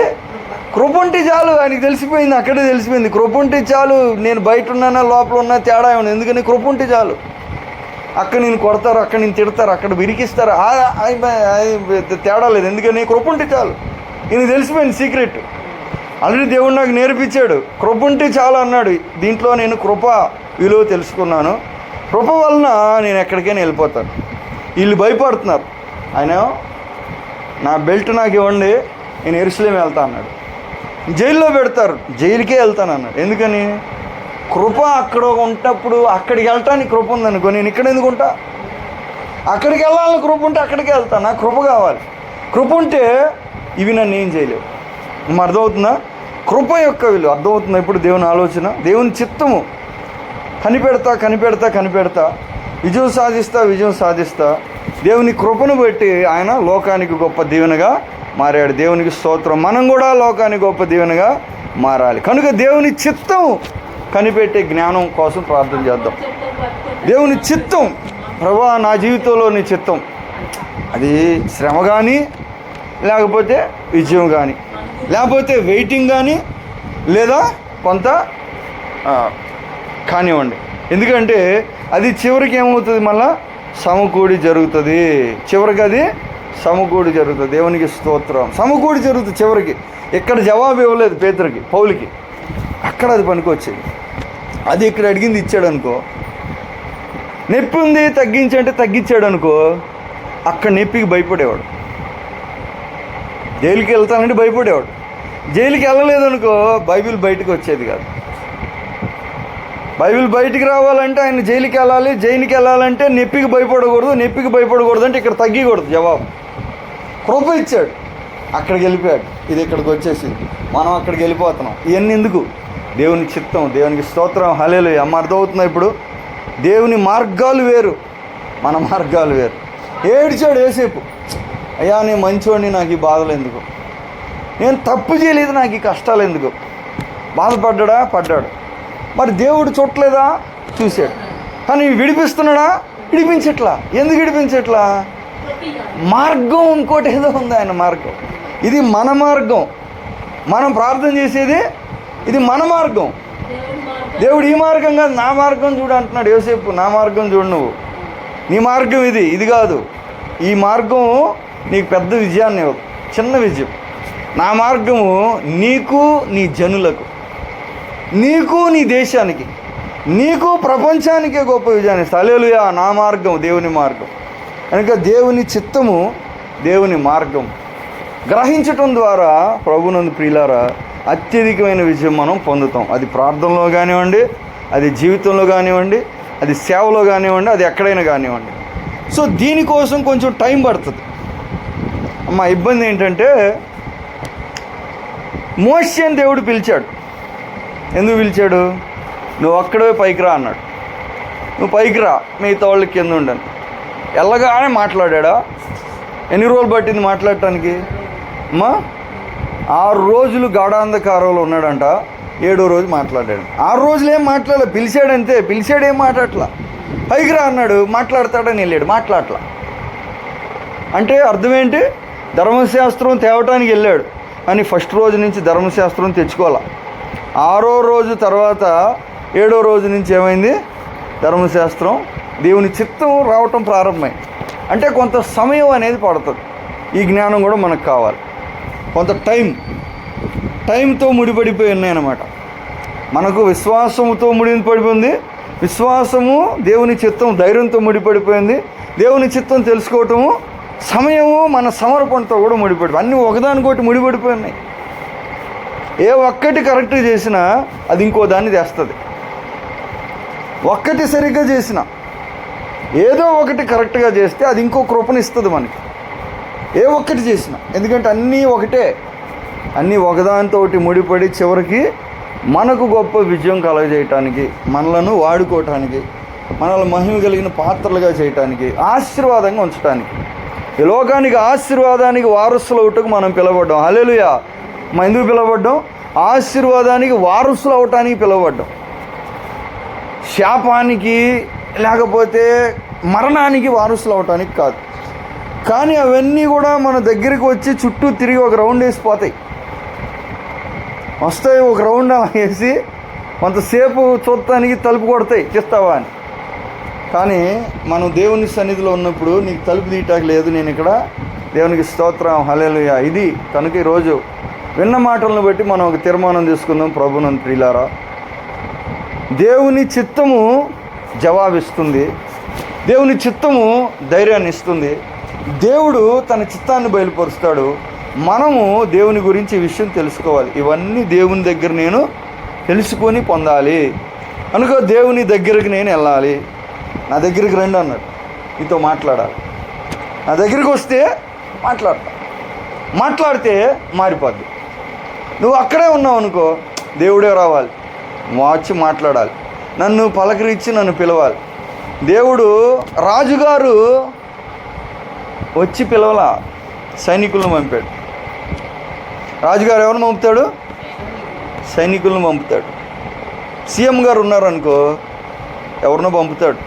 కృప ఉంటే చాలు. ఆయనకి తెలిసిపోయింది, అక్కడే తెలిసిపోయింది. కృప ఉంటే చాలు, నేను బయట ఉన్నానా లోపల ఉన్నా తేడా ఏమన్నా. ఎందుకని? కృప ఉంటే చాలు. అక్కడ నేను కొడతారు, అక్కడ నేను తిడతారు, అక్కడ విరికిస్తారు, తేడా లేదు. ఎందుకని? కృప ఉంటే చాలు. ఈయనకి తెలిసిపోయింది సీక్రెట్. ఆల్రెడీ దేవుడు నాకు నేర్పించాడు. కృప ఉంటే చాలు అన్నాడు. దీంట్లో నేను కృప విలువ తెలుసుకున్నాను. కృప వలన నేను ఎక్కడికైనా వెళ్ళిపోతాను. వీళ్ళు భయపడుతున్నారు. ఆయన నా బెల్ట్ నాకు ఇవ్వండి, నేను యెరూషలేము వెళ్తా అన్నాడు. జైల్లో పెడతారు, జైలుకే వెళ్తాను అన్నాడు. ఎందుకని? కృప అక్కడ ఉన్నప్పుడు అక్కడికి వెళ్ళటానికి కృప ఉందనుకో, నేను ఇక్కడ ఎందుకు ఉంటా? అక్కడికి వెళ్ళాలని కృప ఉంటే అక్కడికే వెళ్తాను. నాకు కృప కావాలి. కృప ఉంటే ఇవి నన్ను ఏం చేయలేవు. అర్థమవుతుందా? కృప యొక్క విలువ అర్థమవుతుందా? ఇప్పుడు దేవుని ఆలోచన, దేవుని చిత్తము. కనిపెడతా విజయం సాధిస్తా దేవుని కృపను బట్టి ఆయన లోకానికి గొప్ప దీవెనగా మారాడు. దేవునికి స్తోత్రం. మనం కూడా లోకానికి గొప్ప దీవెనగా మారాలి. కనుక దేవుని చిత్తం కనిపెట్టే జ్ఞానం కోసం ప్రార్థన చేద్దాం. దేవుని చిత్తం, ప్రభువా నా జీవితంలో నీ చిత్తం, అది శ్రమ కానీ, లేకపోతే విజయం కానీ, లేకపోతే వెయిటింగ్ కానీ, లేదా కొంత కానివ్వండి. ఎందుకంటే అది చివరికి ఏమవుతుంది, మళ్ళా సమకూడి జరుగుతుంది. చివరికి అది సమకూడి జరుగుతుంది. దేవునికి స్తోత్రం. సమకూడి జరుగుతుంది చివరికి. ఇక్కడ జవాబు ఇవ్వలేదు పేతురుకి, పౌలుకి, అక్కడ అది పనికొచ్చేది. అది ఇక్కడ అడిగింది ఇచ్చాడు అనుకో, నొప్పి ఉంది తగ్గించంటే తగ్గించాడు అనుకో, అక్కడ నొప్పికి భయపడేవాడు. జైలుకి వెళ్తానంటే భయపడేవాడు. జైలుకి వెళ్ళలేదనుకో బైబిల్ బయటకు వచ్చేది కాదు. బైబిల్ బయటికి రావాలంటే ఆయన జైలుకి వెళ్ళాలి. జైలుకి వెళ్ళాలంటే నొప్పికి భయపడకూడదు అంటే ఇక్కడ తగ్గకూడదు. జవాబు కృప ఇచ్చాడు, అక్కడికి వెళ్ళిపోయాడు. ఇది ఇక్కడికి వచ్చేసింది, మనం అక్కడికి వెళ్ళిపోతున్నాం. ఇవన్నీ ఎందుకు? దేవుని చిత్తం. దేవునికి స్తోత్రం. హల్లెలూయా. అర్థమవుతుందా? ఇప్పుడు దేవుని మార్గాలు వేరు, మన మార్గాలు వేరు. ఏడ్చాడు యోసేపు, అయ్యా నేను మంచోడిని, నాకు ఈ బాధలు ఎందుకు, నేను తప్పు చేయలేదు, నాకు ఈ కష్టాలు ఎందుకు. పడ్డాడు. మరి దేవుడు చూడలేదా? చూశాడు. కానీ విడిపిస్తున్నాడా? విడిపించట్లా. ఎందుకు విడిపించట్లా? మార్గం ఇంకోటి ఏదో ఉంది. ఆయన మార్గం ఇది, మన మార్గం. మనం ప్రార్థన చేసేది ఇది మన మార్గం. దేవుడు ఈ మార్గం కాదు, నా మార్గం చూడు అంటున్నాడు యోసేపు. నా మార్గం చూడు, నువ్వు నీ మార్గం ఇది కాదు. ఈ మార్గం నీకు పెద్ద విజయాన్ని ఇవ్వదు, చిన్న విజయం. నా మార్గము నీకు, నీ జనులకు, నీకు, నీ దేశానికి, నీకు, ప్రపంచానికే గొప్ప విజయాన్ని. హల్లెలూయా. నా మార్గం దేవుని మార్గం. కనుక దేవుని చిత్తము, దేవుని మార్గం గ్రహించటం ద్వారా ప్రభునందు ప్రియులారా అత్యధికమైన విజయం మనం పొందుతాం. అది ప్రార్థనలో కానివ్వండి, అది జీవితంలో కానివ్వండి, అది సేవలో కానివ్వండి, అది ఎక్కడైనా కానివ్వండి. సో దీనికోసం కొంచెం టైం పడుతుంది. అమ్మ ఇబ్బంది ఏంటంటే, మోషేని దేవుడు పిలిచాడు. ఎందుకు పిలిచాడు? నువ్వు అక్కడే పైకి రా అన్నాడు. నువ్వు పైకి రా, మిగతా వాళ్ళకి కింద ఉండను. వెళ్ళగానే మాట్లాడా. ఎన్ని రోజులు పట్టింది మాట్లాడటానికి అమ్మా? 6 రోజులు గాఢాంధకారంలో ఉన్నాడంట. 7వ రోజు మాట్లాడాడు. 6 రోజులు ఏం మాట్లాడలే, పిలిచాడంతే. పిలిచాడేం మాట్లాడట్లా. పైకి రా అన్నాడు, మాట్లాడతాడని వెళ్ళాడు, మాట్లాడట్లా. అంటే అర్థం ఏంటి? ధర్మశాస్త్రం తేవటానికి వెళ్ళాడు అని ఫస్ట్ రోజు నుంచి ధర్మశాస్త్రం తెచ్చుకోవాలా. 6వ రోజు తర్వాత 7వ రోజు నుంచి ఏమైంది? ధర్మశాస్త్రం, దేవుని చిత్తం రావటం ప్రారంభమైంది. అంటే కొంత సమయం అనేది పడుతుంది. ఈ జ్ఞానం కూడా మనకు కావాలి. కొంత టైంతో ముడిపడిపోయి ఉన్నాయన్నమాట. మనకు విశ్వాసముతో ముడిపడిపోయింది. విశ్వాసము దేవుని చిత్తం ధైర్యంతో ముడిపడిపోయింది. దేవుని చిత్తం తెలుసుకోవటము సమయము మన సమర్పణతో కూడా ముడిపడిపోయి, అన్నీ ఒకదానికొకటి ముడిపడిపోయి ఉన్నాయి. ఏ ఒక్కటి కరెక్ట్ చేసినా అది ఇంకో దాన్ని తెస్తుంది. ఒక్కటి సరిగ్గా చేసిన, ఏదో ఒకటి కరెక్ట్గా చేస్తే అది ఇంకో కృపనిస్తుంది మనకి. ఏ ఒక్కటి చేసిన, ఎందుకంటే అన్నీ ఒకటే, అన్నీ ఒకదానితో ముడిపడి చివరికి మనకు గొప్ప విజయం కలగజేయటానికి, మనలను వాడుకోవటానికి, మనల్ని మహిమ కలిగిన పాత్రలుగా చేయటానికి, ఆశీర్వాదంగా ఉంచడానికి, ఈ లోకానికి ఆశీర్వాదానికి వారసులు అవుటకు మనం పిలవడ్డాం. హల్లెలూయా. మనం ఎందుకు పిలవడ్డాం? ఆశీర్వాదానికి వారసులు అవటానికి పిలవడ్డాం. శాపానికి లేకపోతే మరణానికి వారసులు అవటానికి కాదు. కానీ అవన్నీ కూడా మన దగ్గరికి వచ్చి చుట్టూ తిరిగి ఒక రౌండ్ వేసిపోతాయి. వస్తాయి, ఒక రౌండ్ అలా వేసి కొంతసేపు చూడటానికి తలుపు కొడతాయి, చేస్తావా అని. కానీ మనం దేవుని సన్నిధిలో ఉన్నప్పుడు నీకు తలుపు తీయటానికి లేదు, నేను ఇక్కడ. దేవునికి స్తోత్రం, హల్లెలూయా. ఇది కనుక ఈరోజు విన్న మాటలను బట్టి మనం ఒక తీర్మానం తీసుకుందాం. ప్రభునందు ప్రియులారా, దేవుని చిత్తము జవాబిస్తుంది, దేవుని చిత్తము ధైర్యాన్ని ఇస్తుంది. దేవుడు తన చిత్తాన్ని బయలుపరుస్తాడు. మనము దేవుని గురించి ఈ విషయం తెలుసుకోవాలి. ఇవన్నీ దేవుని దగ్గర నేను తెలుసుకొని పొందాలి. కనుక దేవుని దగ్గరికి నేను వెళ్ళాలి. నా దగ్గరికి రండి అన్నాడు, నీతో మాట్లాడాలి. నా దగ్గరికి వస్తే మాట్లాడితే మారిపోద్ది. నువ్వు అక్కడే ఉన్నావు అనుకో, దేవుడే రావాలి, వచ్చి మాట్లాడాలి, నన్ను పలకరించి నన్ను పిలవాలి. దేవుడు రాజుగారు వచ్చి పిలవలా, సైనికులను పంపాడు. రాజుగారు ఎవరిని పంపుతాడు? సైనికులను పంపుతాడు. సీఎం గారు ఉన్నారనుకో, ఎవరినో పంపుతాడు.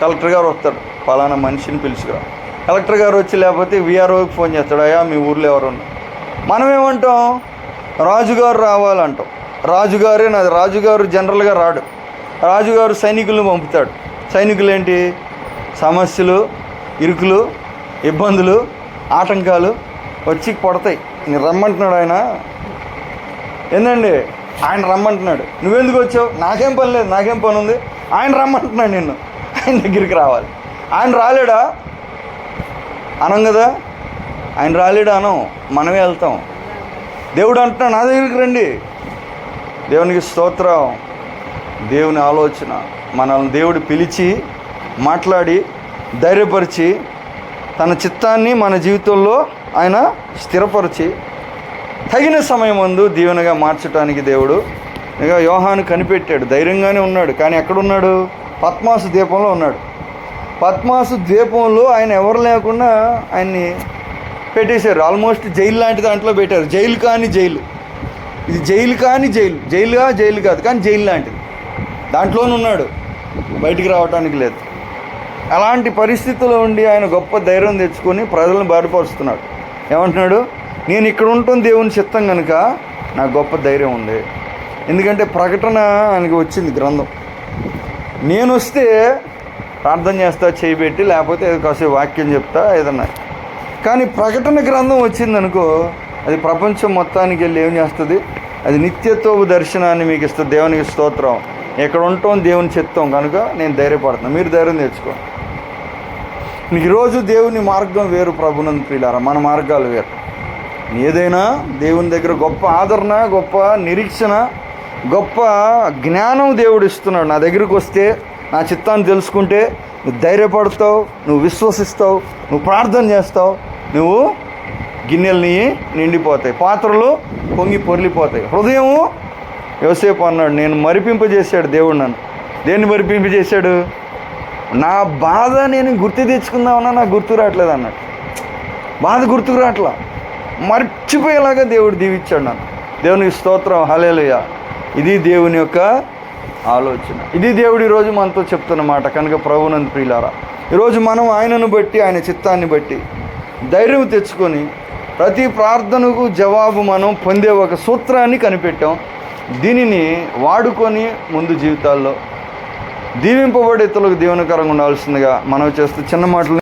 కలెక్టర్ గారు వస్తాడు, ఫలానా మనిషిని పిలుచుకురా. కలెక్టర్ గారు వచ్చి లేకపోతే విఆర్ఓకి ఫోన్ చేస్తాడు, అయ్యా మీ ఊర్లో ఎవరున్నా. మనం ఏమంటాం? రాజుగారు రావాలంటాం. రాజుగారే నాది. రాజుగారు జనరల్గా రాడు. రాజుగారు సైనికులను పంపుతాడు. సైనికులు ఏంటి? సమస్యలు, ఇరుకులు, ఇబ్బందులు, ఆటంకాలు వచ్చి పడతాయి. నేను రమ్మంటున్నాడు ఆయన. ఏందండి? ఆయన రమ్మంటున్నాడు. నువ్వెందుకు వచ్చావు? నాకేం పని లేదు, నాకేం పని ఉంది. ఆయన రమ్మంటున్నాడు నిన్ను, ఆయన దగ్గరికి రావాలి. ఆయన రాలేడా అనం కదా, ఆయన రాలేడా అనం, మనమే వెళ్తాం. దేవుడు అంటున్నాడు, నా దగ్గరికి రండి. దేవునికి స్తోత్రం. దేవుని ఆలోచన, మనల్ని దేవుడు పిలిచి మాట్లాడి ధైర్యపరిచి తన చిత్తాన్ని మన జీవితంలో ఆయన స్థిరపరిచి తగిన సమయం ముందు దీవెనగా మార్చడానికి దేవుడు ఇక యోహాను కనిపెట్టాడు. ధైర్యంగానే ఉన్నాడు, కానీ ఎక్కడున్నాడు? పద్మాసు ద్వీపంలో ఉన్నాడు. పద్మాసు ద్వీపంలో ఆయన ఎవరు లేకుండా ఆయన్ని పెట్టేశారు. ఆల్మోస్ట్ జైలు లాంటి దాంట్లో పెట్టారు. జైలు కాని జైలు, ఇది జైలు కాని జైలు. జైలు కాదు, కానీ జైలు లాంటిది. దాంట్లోనే ఉన్నాడు, బయటికి రావడానికి లేదు. అలాంటి పరిస్థితుల్లో ఉండి ఆయన గొప్ప ధైర్యం తెచ్చుకొని ప్రజలను బయటపరుస్తున్నాడు. ఏమంటున్నాడు? నేను ఇక్కడ ఉంటాను దేవుని చిత్తం కనుక నాకు గొప్ప ధైర్యం ఉంది. ఎందుకంటే ప్రకటన ఆయనకి వచ్చింది గ్రంథం. నేను వస్తే ప్రార్థన చేస్తా చేయబెట్టి, లేకపోతే కాసేపు వాక్యం చెప్తా ఏదన్నా. కానీ ప్రకటన గ్రంథం వచ్చిందనుకో, అది ప్రపంచం మొత్తానికి వెళ్ళి ఏం చేస్తుంది? అది నిత్యత్వ దర్శనాన్ని మీకు ఇస్తుంది. దేవునికి స్తోత్రం. ఎక్కడ ఉంటాం దేవుని చిత్తం కనుక నేను ధైర్యపడుతున్నాను. మీరు ధైర్యం తెచ్చుకో. నీకు ఈరోజు దేవుని మార్గం వేరు, ప్రభునందు ప్రియులారా, మన మార్గాలు వేరు. ఏదైనా దేవుని దగ్గర గొప్ప ఆదరణ, గొప్ప నిరీక్షణ, గొప్ప జ్ఞానం దేవుడు ఇస్తున్నాడు. నా దగ్గరికి వస్తే, నా చిత్తాన్ని తెలుసుకుంటే నువ్వు ధైర్యపడతావు, నువ్వు విశ్వసిస్తావు, నువ్వు ప్రార్థన చేస్తావు, నువ్వు గిన్నెలు నిండిపోతాయి, పాత్రలు పొంగి పొర్లిపోతాయి. హృదయము, యోసేపు అన్నాడు, నేను మరిపింపజేశాడు దేవుడు నన్ను. దేన్ని మరిపింపజేశాడు? నా బాధ నేను గుర్తు తెచ్చుకుందామన్నా నాకు గుర్తు రావట్లేదు అన్నట్టు. బాధ గుర్తుకు రావట్లా, మర్చిపోయేలాగా దేవుడు దీవించాడు నన్ను. దేవునికి స్తోత్రం, హల్లెలూయా. ఇది దేవుని యొక్క ఆలోచన. ఇది దేవుడు ఈరోజు మనతో చెప్తున్నమాట. కనుక ప్రభునందు ప్రియులారా, ఈరోజు మనం ఆయనను బట్టి, ఆయన చిత్తాన్ని బట్టి ధైర్యం తెచ్చుకొని ప్రతి ప్రార్థనకు జవాబు మనం పొందే ఒక సూత్రాన్ని కనిపెట్టాం. దీనిని వాడుకొని ముందు జీవితాల్లో దీవింపబడే ఇతరులకు దీవెనకరంగా ఉండాల్సిందిగా మనం చేస్తూ చిన్న మాటలు